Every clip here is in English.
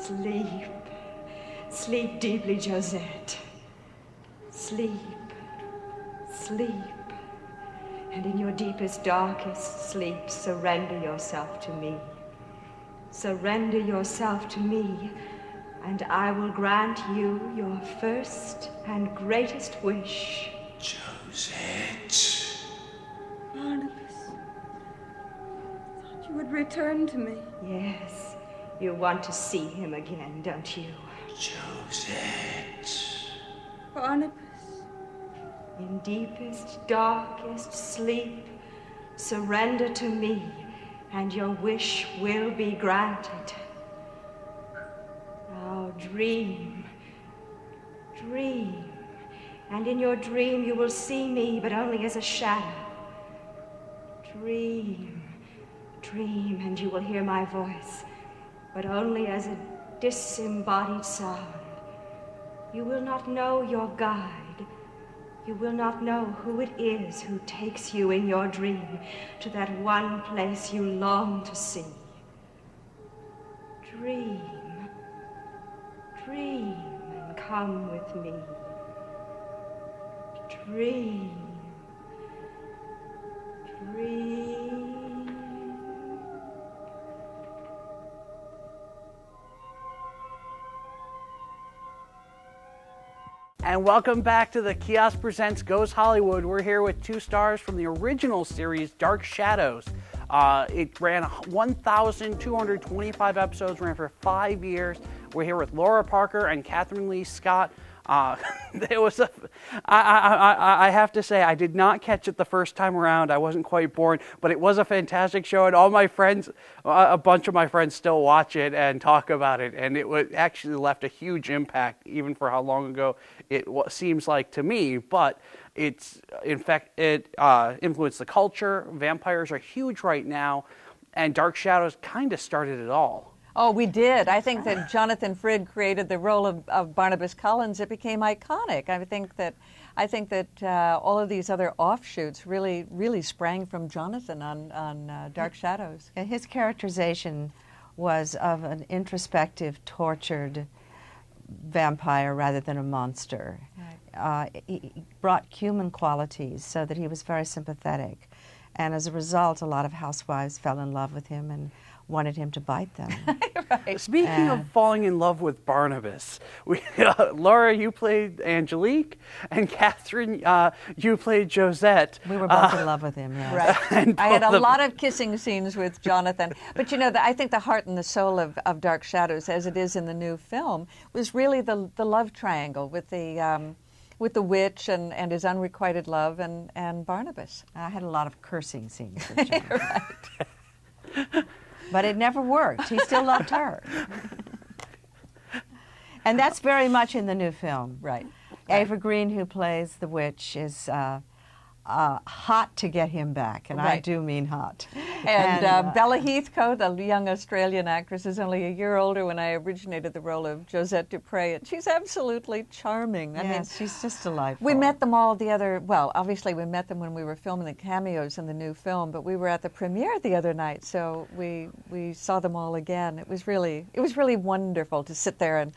Sleep. Sleep deeply, Josette. Sleep. Sleep. And in your deepest, darkest sleep, surrender yourself to me. Surrender yourself to me, and I will grant you your first and greatest wish. Josette. Barnabas, I thought you would return to me. Yes, you want to see him again, don't you? Josette. Barnabas. In deepest, darkest sleep, surrender to me, and your wish will be granted. Now dream, dream, and in your dream you will see me, but only as a shadow. Dream, dream, and you will hear my voice, but only as a disembodied sound. You will not know your guide. You will not know who it is who takes you in your dream to that one place you long to see. Dream, dream, and come with me. Dream, dream. And welcome back to the Kiosk Presents Goes Hollywood. We're here with two stars from the original series, Dark Shadows. It ran 1,225 episodes, ran for 5 years. We're here with Lara Parker and Kathryn Leigh Scott. It was I have to say, I did not catch it the first time around. I wasn't quite born, but it was a fantastic show, and all my friends, a bunch of my friends still watch it and talk about it, and it actually left a huge impact, even for how long ago it seems like to me, but it's, in fact, it influenced the culture. Vampires are huge right now, and Dark Shadows kind of started it all. Oh, we did. I think that Jonathan Frid created the role of Barnabas Collins. It became iconic. I think that all of these other offshoots really sprang from Jonathan on Dark Shadows. And his characterization was of an introspective, tortured vampire rather than a monster. Right. He brought human qualities so that he was very sympathetic. And as a result, a lot of housewives fell in love with him and wanted him to bite them. Right. Speaking of falling in love with Barnabas, Lara, you played Angelique, and Kathryn, you played Josette. We were both in love with him, yes. Right. I had a lot of kissing scenes with Jonathan. But you know, I think the heart and the soul of Dark Shadows, as it is in the new film, was really the love triangle with the witch and his unrequited love and Barnabas. I had a lot of cursing scenes with Jonathan. Right. But it never worked. He still loved her. And that's very much in the new film. Right. Ava Green, who plays the witch, is hot to get him back, and I do mean hot. And Bella Heathcote, the young Australian actress, is only a year older when I originated the role of Josette Dupre, and she's absolutely charming. I mean, she's just delightful. We met them all obviously we met them when we were filming the cameos in the new film, but we were at the premiere the other night, so we saw them all again. It was really wonderful to sit there and,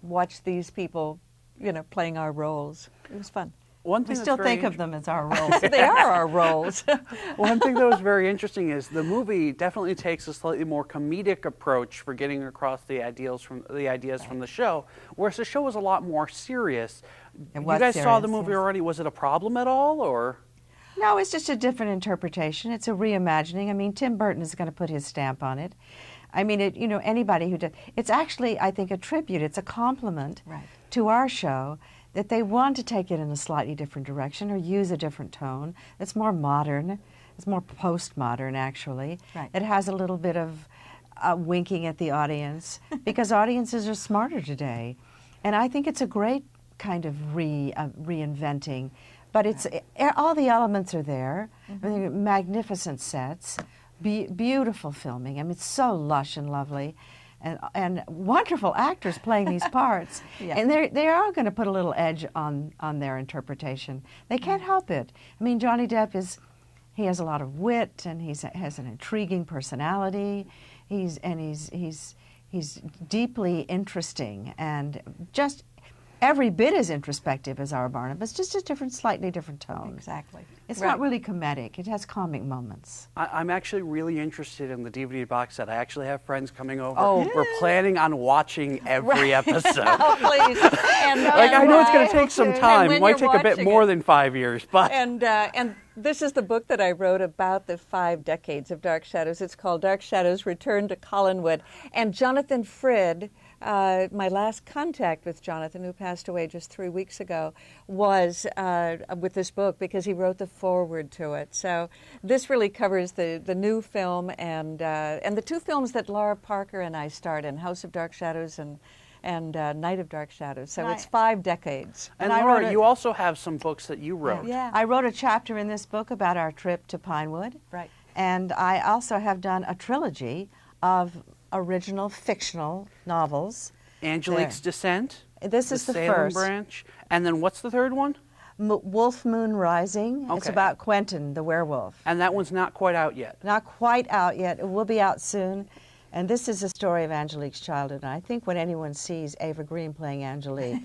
watch these people, playing our roles. It was fun. We still think of them as our roles. They are our roles. One thing that was very interesting is the movie definitely takes a slightly more comedic approach for getting across the ideas from the show, whereas the show was a lot more serious. You guys saw the movie already. Was it a problem at all, or? No, it's just a different interpretation. It's a reimagining. I mean, Tim Burton is going to put his stamp on it. I mean, anybody who does. It's actually, I think, a tribute. It's a compliment to our show, that they want to take it in a slightly different direction or use a different tone. It's more modern. It's more postmodern, actually. Right. It has a little bit of winking at the audience because audiences are smarter today. And I think it's a great kind of reinventing. But it's all the elements are there. Mm-hmm. I mean, magnificent sets, beautiful filming. I mean, it's so lush and lovely. And wonderful actors playing these parts. And they are going to put a little edge on their interpretation. They can't help it. I mean, Johnny Depp he has a lot of wit, and he has an intriguing personality. He's He's deeply interesting and just every bit as introspective as our Barnabas, just a different, slightly different tone. Exactly. It's not really comedic. It has comic moments. I'm actually really interested in the DVD box set. I actually have friends coming over. Oh. We're planning on watching every episode. Oh, please. And, Like, I know it's going to take some time. when It might you're take a bit watching more it- than 5 years, but And this is the book that I wrote about the 5 decades of Dark Shadows. It's called Dark Shadows: Return to Collinwood. And Jonathan Frid, my last contact with Jonathan, who passed away just 3 weeks ago, was with this book because he wrote the foreword to it. So this really covers the new film and the 2 films that Lara Parker and I starred in, House of Dark Shadows and Night of Dark Shadows. So it's 5 decades. And I Laura, wrote you also have some books that you wrote. Yeah. I wrote a chapter in this book about our trip to Pinewood. Right. And I also have done a trilogy of original fictional novels. Angelique's There. Descent. This is the Salem first. branch. And then what's the third one? Wolf Moon Rising. It's Okay. about Quentin, the werewolf. And that one's not quite out yet. Not quite out yet. It will be out soon. And this is a story of Angelique's childhood. And I think when anyone sees Ava Green playing Angelique,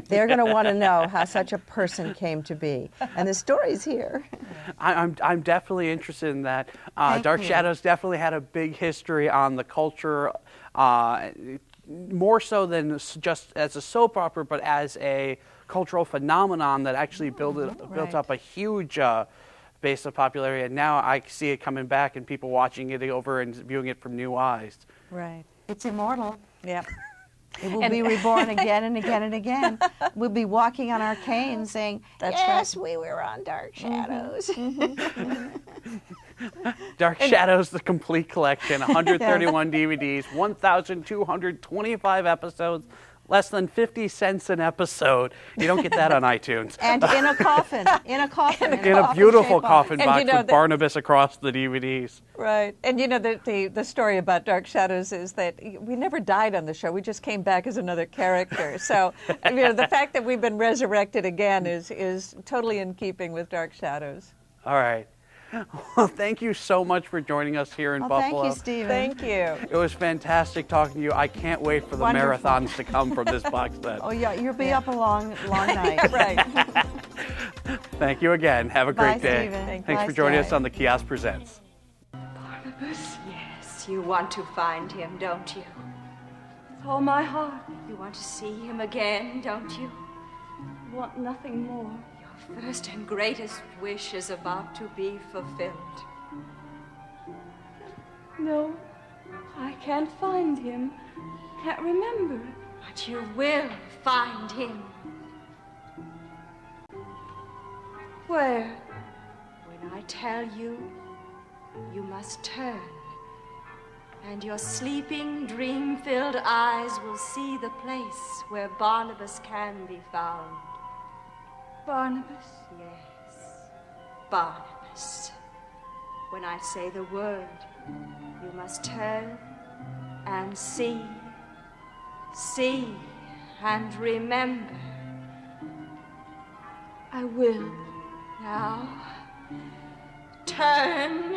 they're going to want to know how such a person came to be. And the story's here. I'm definitely interested in that. Dark you. Shadows definitely had a big history on the culture, more so than just as a soap opera, but as a cultural phenomenon that actually built up a huge base of popularity. And now I see it coming back and people watching it over and viewing it from new eyes. Right. It's immortal. Yeah. It will be reborn again and again and again. We'll be walking on our canes saying, yes, we were on Dark Shadows. Dark Shadows, the complete collection, 131 DVDs, 1,225 episodes, less than 50 cents an episode. You don't get that on iTunes. And in a coffin. In a coffin. In a beautiful coffin And box you know with Barnabas across the DVDs. Right. And you know, the story about Dark Shadows is that we never died on the show. We just came back as another character. So, you know, the fact that we've been resurrected again is totally in keeping with Dark Shadows. All right. Well, thank you so much for joining us here in Buffalo. Thank you, Stephen. Thank you. It was fantastic talking to you. I can't wait for the Wonderful. marathons to come from this box set. Oh, yeah, you'll be up a long night. Right. Thank you again. Have a Bye, great day. Stephen. Thanks Bye, for joining us Steve. on the Kiosk Presents. Barnabas? Yes, you want to find him, don't you? With all my heart. You want to see him again, don't you? You want nothing more. Your first and greatest wish is about to be fulfilled. No, I can't find him. Can't remember. But you will find him. Where? When I tell you, you must turn. And your sleeping, dream-filled eyes will see the place where Barnabas can be found. Barnabas? Yes, Barnabas. When I say the word, you must turn and see and remember. I will now. Turn